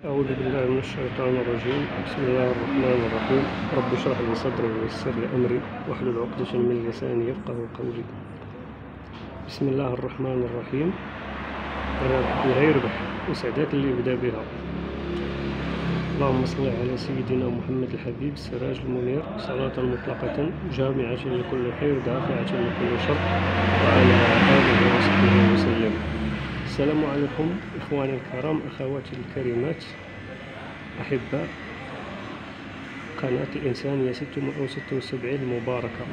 أعوذ بالله من الشيطان الرجيم. بسم الله الرحمن الرحيم. رب اشرح لي صدري ويسر لي أمري واحلل عقدة من لساني يفقه قولي. بسم الله الرحمن الرحيم. الرابح اللي يربح وسعدات اللي يبدا بها. اللهم صل على سيدنا محمد الحبيب السراج المنير صلاة مطلقة جامعة لكل خير دافعة لكل شر وعلى آله وصحبه وسلم. السلام عليكم إخواني الكرام، أخواتي الكريمات، أحباء قناة الإنسانية 676 المباركة،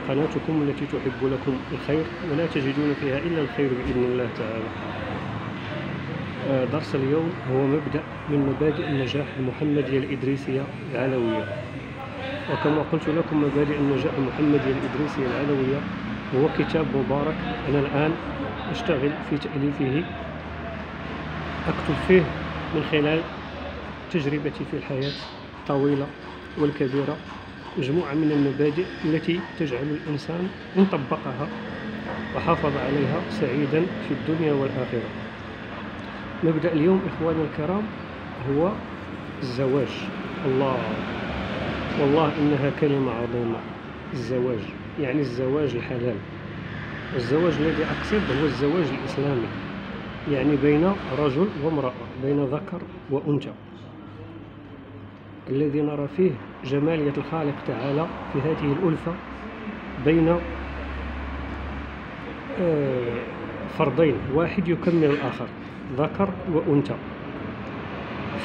قناتكم التي تحب لكم الخير ولا تجدون فيها إلا الخير بإذن الله تعالى. درس اليوم هو مبدأ من مبادئ النجاح المحمدية الإدريسية العلوية. وكما قلت لكم مبادئ النجاح المحمدية الإدريسية العلوية هو كتاب مبارك أنا الآن أشتغل في تأليفه، أكتب فيه من خلال تجربتي في الحياة الطويلة والكبيرة مجموعة من المبادئ التي تجعل الإنسان إن طبقها وحافظ عليها سعيدا في الدنيا والآخرة. مبدأ اليوم إخواني الكرام هو الزواج. الله والله إنها كلمة عظيمة. الزواج يعني الزواج الحلال. الزواج الذي أقصد هو الزواج الإسلامي، يعني بين رجل وامرأة، بين ذكر وأنثى، الذي نرى فيه جمالية الخالق تعالى في هذه الألفة بين فردين، واحد يكمل الآخر، ذكر وأنثى،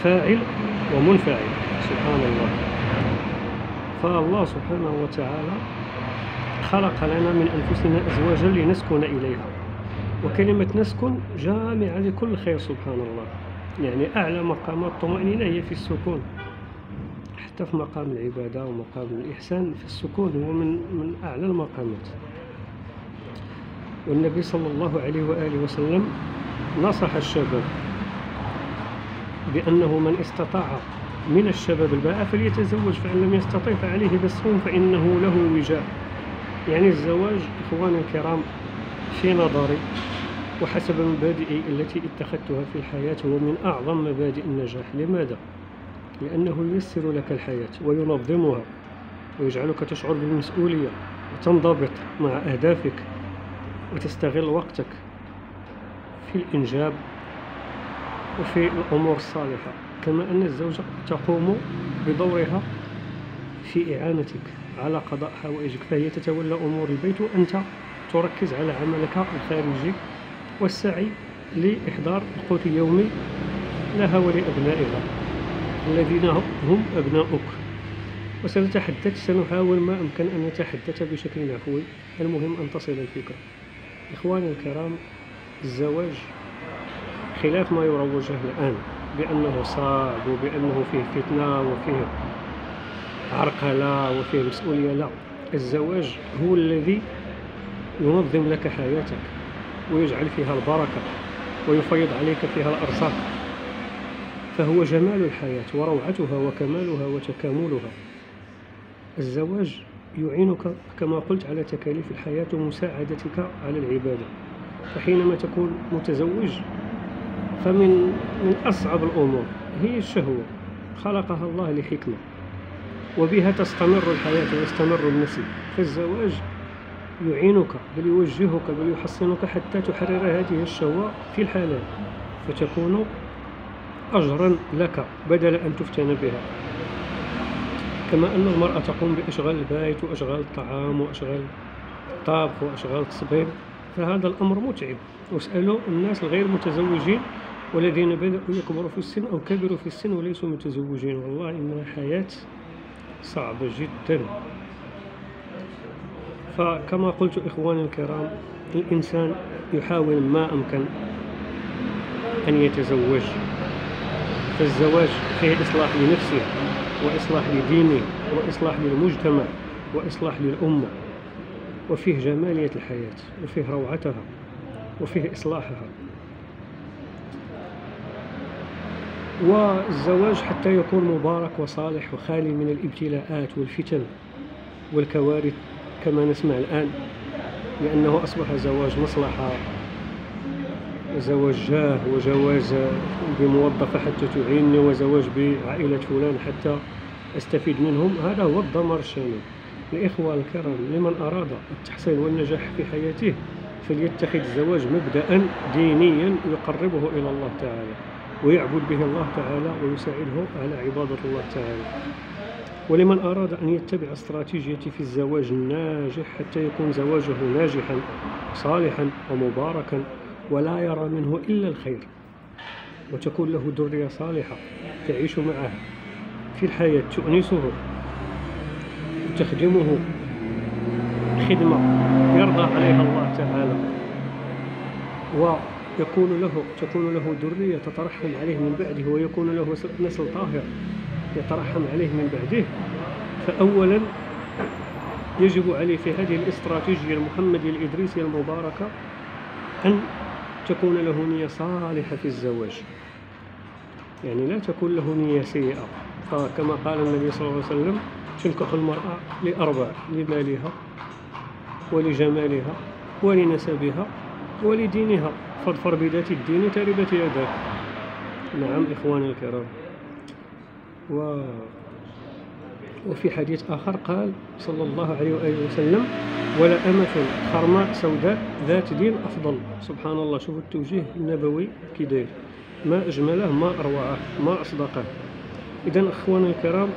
فاعل ومنفعل. سبحان الله. فالله سبحانه وتعالى خلق لنا من أنفسنا أزواجا لنسكن إليها، وكلمة نسكن جامعة لكل خير. سبحان الله. يعني أعلى مقامات الطمأنينة هي في السكون، حتى في مقام العبادة ومقام الإحسان في السكون هو من أعلى المقامات. والنبي صلى الله عليه وآله وسلم نصح الشباب بأنه من استطاع من الشباب الباء فليتزوج، فإن لم يستطع فعليه بالصوم فإنه له وجاء. يعني الزواج إخواني الكرام في نظري وحسب مبادئي التي اتخذتها في الحياة هو من أعظم مبادئ النجاح. لماذا؟ لأنه ييسر لك الحياة وينظمها ويجعلك تشعر بالمسؤولية وتنضبط مع أهدافك وتستغل وقتك في الإنجاب وفي الأمور الصالحة. كما أن الزوجة تقوم بدورها في إعانتك على قضاء حوائجك، فهي تتولى أمور البيت وأنت تركز على عملك الخارجي والسعي لإحضار القوت اليومي لها ولأبنائها الذين هم أبناؤك. سنحاول ما أمكن أن نتحدث بشكل عفوي، المهم أن تصل الفكرة. إخواني الكرام، الزواج خلاف ما يروج له الآن بأنه صعب وبأنه فيه فتنة وفيه عرقلة وفيه مسؤولية. لا، الزواج هو الذي ينظم لك حياتك ويجعل فيها البركة ويفيض عليك فيها الأرزاق، فهو جمال الحياة وروعتها وكمالها وتكاملها. الزواج يعينك كما قلت على تكاليف الحياة ومساعدتك على العبادة. فحينما تكون متزوج فمن أصعب الأمور هي الشهوة، خلقها الله لحكمة وبها تستمر الحياة ويستمر النسل. فالزواج يعينك بل يوجهك بل يحصنك حتى تحرر هذه الشهوة في الحلال، فتكون أجرا لك بدل أن تفتن بها. كما أن المرأة تقوم بأشغال البيت وأشغال الطعام وأشغال الطبخ وأشغال التصبيب، فهذا الأمر متعب. واسألوا الناس الغير متزوجين والذين بدأوا يكبروا في السن أو كبروا في السن وليسوا متزوجين، والله إنها حياة صعبة جدا. فكما قلت إخواني الكرام، الإنسان يحاول ما أمكن أن يتزوج، فالزواج فيه إصلاح لنفسه وإصلاح لدينه وإصلاح للمجتمع وإصلاح للأمة، وفيه جمالية الحياة وفيه روعتها وفيه إصلاحها. والزواج حتى يكون مبارك وصالح وخالي من الابتلاءات والفتن والكوارث كما نسمع الآن، لأنه أصبح زواج مصلحة زواج جاه، وجواز بموظفة حتى تعينني، وزواج بعائلة فلان حتى أستفيد منهم. هذا هو الدمار الشامل. الإخوة الكرام، لمن أراد التحصيل والنجاح في حياته فليتخذ الزواج مبدأ دينيا يقربه إلى الله تعالى، ويعبد به الله تعالى، ويساعده على عبادة الله تعالى. ولمن أراد أن يتبع استراتيجية في الزواج الناجح حتى يكون زواجه ناجحا صالحا ومباركا، ولا يرى منه إلا الخير، وتكون له ذرية صالحة تعيش معه في الحياة، تؤنسه وتخدمه خدمة يرضى عليها الله تعالى، تكون له ذرية تترحم عليه من بعده، ويكون له نسل طاهر يترحم عليه من بعده. فأولا يجب عليه في هذه الاستراتيجية المحمدية الإدريسية المباركة أن تكون له نية صالحة في الزواج، يعني لا تكون له نية سيئة. فكما قال النبي صلى الله عليه وسلم: تنكح المرأة لأربع: لمالها، ولجمالها، ولنسبها، ولدينها، فاظفر بذات الدين تربت يداك. نعم إخواني الكرام. وفي حديث آخر قال صلى الله عليه وآله وسلم: ولا أمة خرماء سوداء ذات دين أفضل. سبحان الله، شوفوا التوجيه النبوي كي، ما أجمله، ما أروعه، ما أصدقه. إذن أخواني الكرام،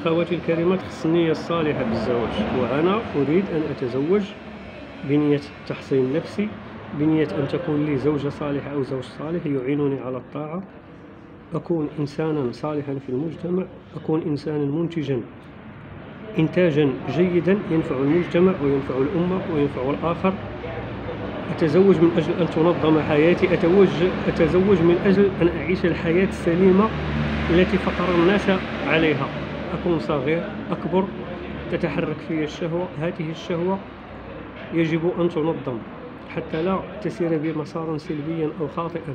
أخواتي الكريمات، خص النية الصالحة بالزواج. وأنا أريد أن أتزوج بنية تحصين نفسي، بنية أن تكون لي زوجة صالحة أو زوج صالح يعينني على الطاعة، أكون إنسانا صالحا في المجتمع، أكون إنسانا منتجا إنتاجا جيدا ينفع المجتمع وينفع الأمة وينفع الآخر. أتزوج من أجل أن تنظم حياتي، أتزوج من أجل أن أعيش الحياة السليمة التي فطر الناس عليها. أكون صغير، أكبر، تتحرك في الشهوة. هذه الشهوة يجب أن تنظم حتى لا تسير بمسار سلبيا أو خاطئا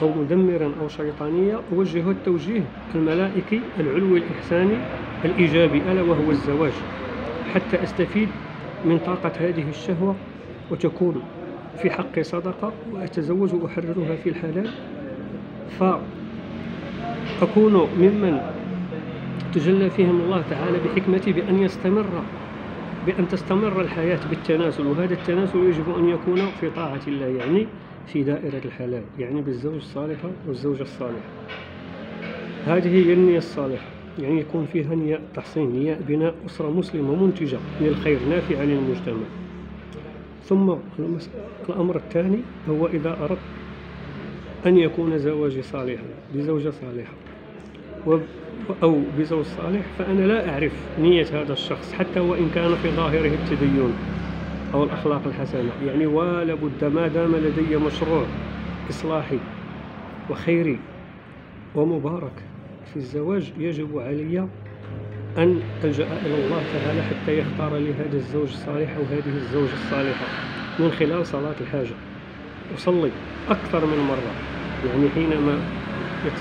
أو مدمرا أو شيطانيا. أوجه التوجيه الملائكي العلوي الإحساني الإيجابي، ألا وهو الزواج، حتى أستفيد من طاقة هذه الشهوة وتكون في حقي صدقة، وأتزوج وأحررها في الحلال، فأكون ممن تجلى فيهم الله تعالى بحكمته بأن تستمر الحياة بالتناسل. وهذا التناسل يجب أن يكون في طاعة الله، يعني في دائرة الحلال، يعني بالزوج الصالح والزوجة الصالحة. هذه هي النية الصالحة، يعني يكون فيها نية تحصين، نية بناء أسرة مسلمة منتجة للخير نافعة للمجتمع. ثم الأمر الثاني هو إذا أردت أن يكون زواجي صالحا بزوجة صالحة أو بزوج صالح، فأنا لا أعرف نية هذا الشخص حتى وإن كان في ظاهره التدين أو الأخلاق الحسنة، يعني ولا بد ما دام لدي مشروع إصلاحي وخيري ومبارك في الزواج، يجب علي أن ألجأ إلى الله تعالى حتى يختار لي هذا الزوج الصالح أو هذه الزوجة الصالحة من خلال صلاة الحاجة. أصلي أكثر من مرة، يعني حينما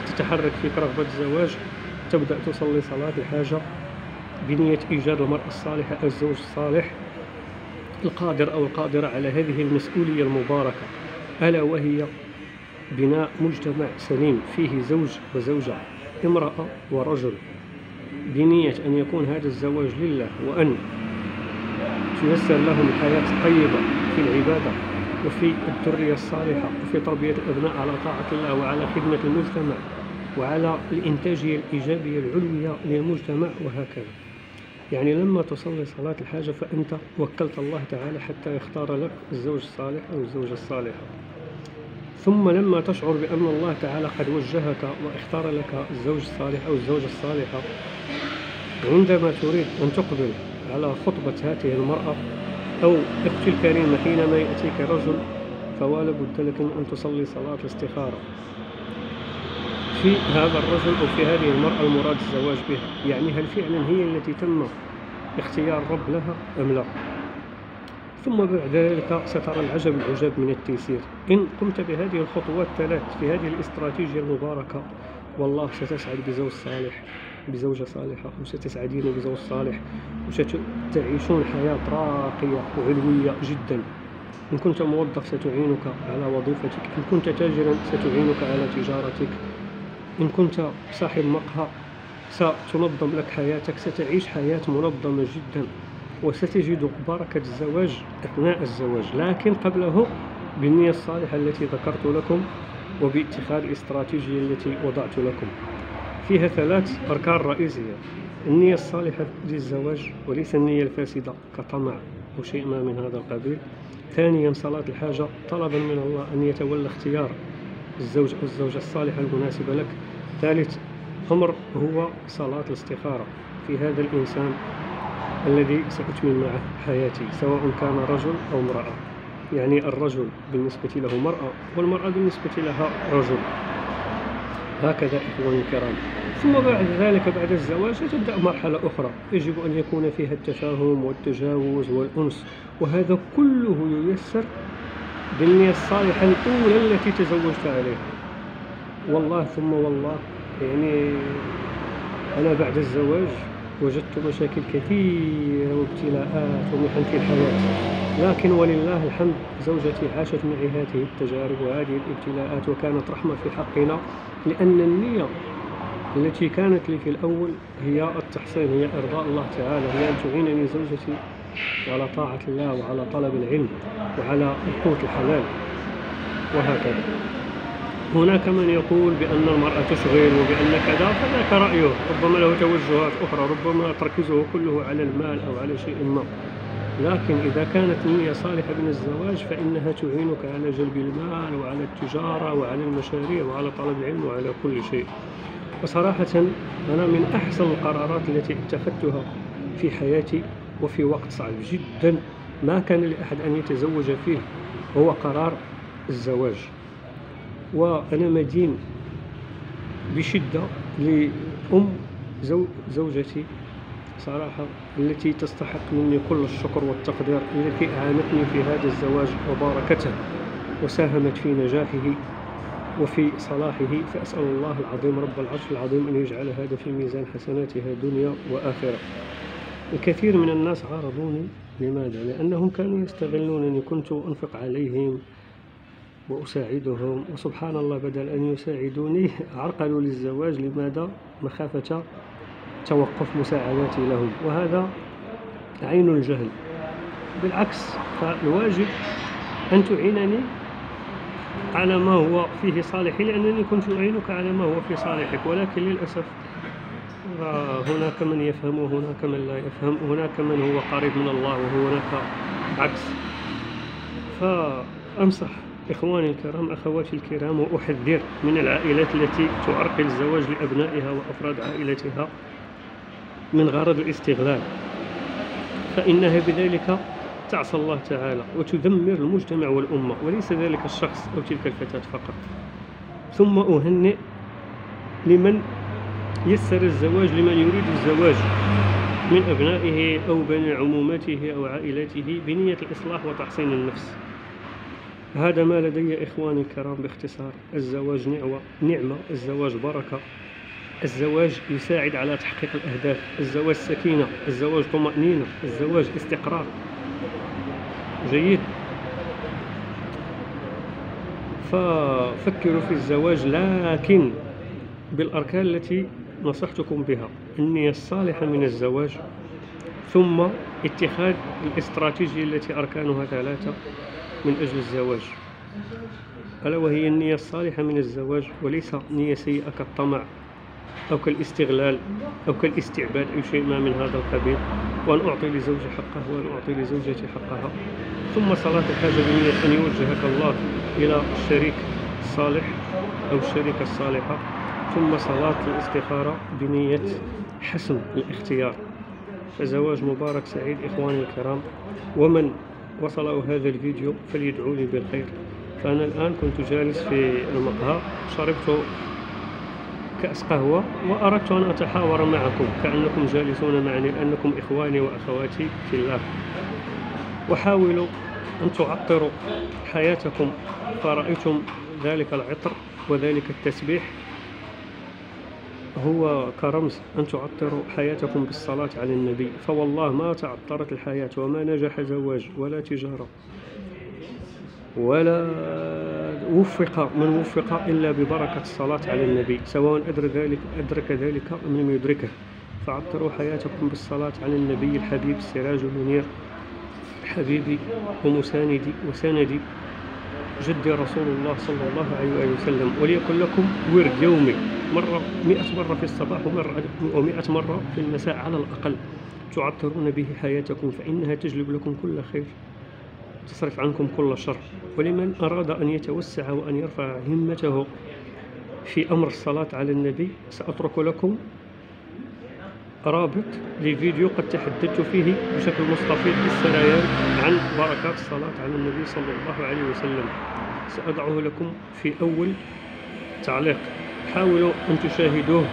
تتحرك فيك رغبة الزواج تبدأ تصلي صلاة الحاجة بنية إيجاد المرأة الصالحة أو الزوج الصالح القادر أو القادرة على هذه المسؤولية المباركة، ألا وهي بناء مجتمع سليم فيه زوج وزوجة، امرأة ورجل، بنية أن يكون هذا الزواج لله، وأن تيسر لهم الحياة الطيبة في العبادة وفي الذرية الصالحة وفي تربية الأبناء على طاعة الله وعلى خدمة المجتمع وعلى الإنتاجية الإيجابية العلوية للمجتمع، وهكذا. يعني لما تصلي صلاة الحاجة فأنت وكلت الله تعالى حتى يختار لك الزوج الصالح أو الزوجة الصالحة. ثم لما تشعر بأن الله تعالى قد وجهك واختار لك الزوج الصالح أو الزوجة الصالحة، عندما تريد أن تقبل على خطبة هذه المرأة أو أختي الكريمة، حينما يأتيك رجل فولا بد لك أن تصلي صلاة الاستخارة في هذا الرجل أو في هذه المرأة المراد الزواج بها، يعني هل فعلا هي التي تم اختيار رب لها أم لا؟ ثم بعد ذلك سترى العجب العجاب من التيسير. إن قمت بهذه الخطوات الثلاث في هذه الاستراتيجية المباركة، والله ستسعد بزوج صالح بزوجة صالحة، وستسعدين بزوج صالح، وستعيشون حياة راقية وعلوية جدا إن كنت موظف ستعينك على وظيفتك، إن كنت تاجرا ستعينك على تجارتك، إن كنت صاحب مقهى ستنظم لك حياتك، ستعيش حياة منظمة جدا، وستجد بركة الزواج أثناء الزواج، لكن قبله بالنية الصالحة التي ذكرت لكم، وباتخاذ الاستراتيجية التي وضعت لكم. فيها 3 أركان رئيسية: النية الصالحة للزواج، وليس النية الفاسدة كطمع أو شيء ما من هذا القبيل. ثانيا صلاة الحاجة، طلبا من الله أن يتولى اختيار الزوج أو الزوجة الصالحة المناسبة لك. ثالث أمر هو صلاة الاستخارة في هذا الإنسان الذي سأكمل معه حياتي، سواء كان رجل أو امرأة. يعني الرجل بالنسبة له مرأة، والمرأة بالنسبة لها رجل. هكذا إخواني الكرام. ثم بعد ذلك بعد الزواج تبدأ مرحلة أخرى يجب أن يكون فيها التفاهم والتجاوز والأنس، وهذا كله ييسر بالنية الصالحة الأولى التي تزوجت عليها. والله ثم والله يعني أنا بعد الزواج وجدت مشاكل كثيرة وابتلاءات ومحن في الحياة، لكن ولله الحمد زوجتي عاشت معي هذه التجارب وهذه الابتلاءات، وكانت رحمة في حقنا، لأن النية التي كانت لي في الأول هي التحصين، هي إرضاء الله تعالى، هي أن تعينني زوجتي على طاعة الله وعلى طلب العلم وعلى القوت الحلال. وهكذا هناك من يقول بأن المرأة تشغل وبأن كذا، فذاك رأيه، ربما له توجهات أخرى، ربما تركيزه كله على المال أو على شيء ما. لكن إذا كانت نية صالحة من الزواج فإنها تعينك على جلب المال وعلى التجارة وعلى المشاريع وعلى طلب العلم وعلى كل شيء. وصراحة أنا من أحسن القرارات التي اتخذتها في حياتي وفي وقت صعب جدا ما كان لأحد أن يتزوج فيه هو قرار الزواج. وأنا مدين بشدة لأم زوجتي صراحة، التي تستحق مني كل الشكر والتقدير، التي أعانتني في هذا الزواج وباركته وساهمت في نجاحه وفي صلاحه. فأسأل الله العظيم رب العرش العظيم أن يجعل هذا في ميزان حسناتها دنيا وآخرة. الكثير من الناس عارضوني، لماذا؟ لأنهم كانوا يستغلونني، كنت أنفق عليهم وأساعدهم، وسبحان الله بدل أن يساعدوني عرقلوا للزواج. لماذا؟ مخافة توقف مساعداتي لهم، وهذا عين الجهل. بالعكس، فالواجب أن تعينني على ما هو فيه صالحي، لأنني كنت أعينك على ما هو في صالحك. ولكن للأسف هناك من يفهم وهناك من لا يفهم، هناك من هو قريب من الله وهناك عكس. فأنصح إخواني الكرام أخواتي الكرام وأحذر من العائلات التي تعرقل الزواج لأبنائها وأفراد عائلتها من غرض الاستغلال، فإنها بذلك تعصى الله تعالى وتدمر المجتمع والأمة، وليس ذلك الشخص أو تلك الفتاة فقط. ثم أهنئ لمن يسر الزواج لمن يريد الزواج من أبنائه أو بني عمومته أو عائلته بنية الإصلاح وتحسين النفس. هذا ما لدي إخواني الكرام باختصار. الزواج نعمة، الزواج بركة، الزواج يساعد على تحقيق الأهداف، الزواج سكينة، الزواج طمأنينة، الزواج استقرار. جيد. ففكروا في الزواج لكن بالأركان التي نصحتكم بها: النية الصالحة من الزواج، ثم اتخاذ الاستراتيجية التي أركانها 3 من أجل الزواج، ألا وهي النية الصالحة من الزواج، وليس نية سيئة كالطمع أو كالاستغلال أو كالاستعباد أو شيء ما من هذا القبيل، وأن أعطي لزوجي حقه وأن أعطي لزوجتي حقها. ثم صلاة الحاجة بنية أن يوجهك الله إلى الشريك الصالح أو الشريكة الصالحة. ثم صلاة الاستخارة بنية حسن الاختيار. فزواج مبارك سعيد إخواني الكرام. ومن وصله هذا الفيديو فليدعوا لي بالخير. فأنا الآن كنت جالس في المقهى، شربت كأس قهوة وأردت أن أتحاور معكم كأنكم جالسون معي، لأنكم إخواني وأخواتي في الله. وحاولوا أن تعطروا حياتكم، فرأيتم ذلك العطر وذلك التسبيح هو كرمز أن تعطروا حياتكم بالصلاة على النبي. فوالله ما تعطرت الحياة وما نجح زواج ولا تجارة ولا من وفق إلا ببركة الصلاة على النبي، سواء أدرك ذلك أم لم يدركه. فعطروا حياتكم بالصلاة على النبي الحبيب السراج المنير، حبيبي ومساندي وسندي جدي رسول الله صلى الله عليه وسلم. وليكن لكم ورد يومي 100 مرة في الصباح و100 مرة في المساء على الأقل، تعطرون به حياتكم، فإنها تجلب لكم كل خير، تصرف عنكم كل شر. ولمن أراد أن يتوسع وأن يرفع همته في أمر الصلاة على النبي، سأترك لكم رابط لفيديو قد تحدثت فيه بشكل مستفيض بالسريان عن بركات الصلاة على النبي صلى الله عليه وسلم، سأضعه لكم في أول تعليق. حاولوا أن تشاهدوه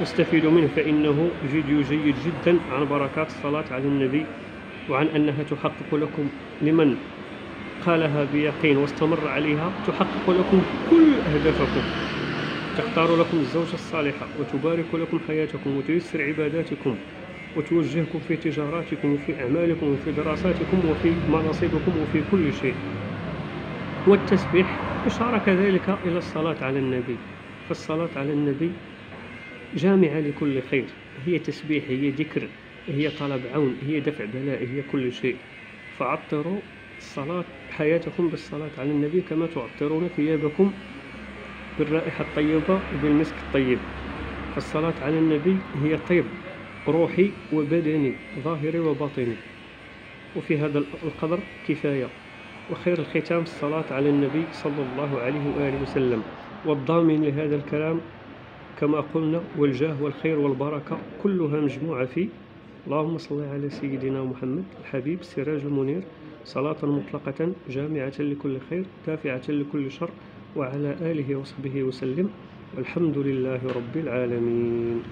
واستفيدوا منه، فإنه فيديو جيد جدا عن بركات الصلاة على النبي، وعن أنها تحقق لكم لمن قالها بيقين واستمر عليها، تحقق لكم كل أهدافكم، تختار لكم الزوجة الصالحة، وتبارك لكم حياتكم، وتيسر عباداتكم، وتوجهكم في تجاراتكم وفي أعمالكم وفي دراساتكم وفي مناصبكم وفي كل شيء. والتسبيح إشارة كذلك إلى الصلاة على النبي، فالصلاة على النبي جامعة لكل خير، هي تسبيح، هي ذكر، هي طلب عون، هي دفع بلاء، هي كل شيء. فعطروا حياتكم بالصلاة على النبي كما تعطرون ثيابكم بالرائحة الطيبة وبالمسك الطيب. فالصلاة على النبي هي طيب روحي وبدني، ظاهري وباطني. وفي هذا القدر كفاية، وخير الختام الصلاة على النبي صلى الله عليه وآله وسلم. والضامن لهذا الكلام كما قلنا، والجاه والخير والبركة كلها مجموعة في اللهم صل على سيدنا محمد الحبيب السراج المنير، صلاة مطلقة جامعة لكل خير دافعة لكل شر، وعلى آله وصحبه وسلم، والحمد لله رب العالمين.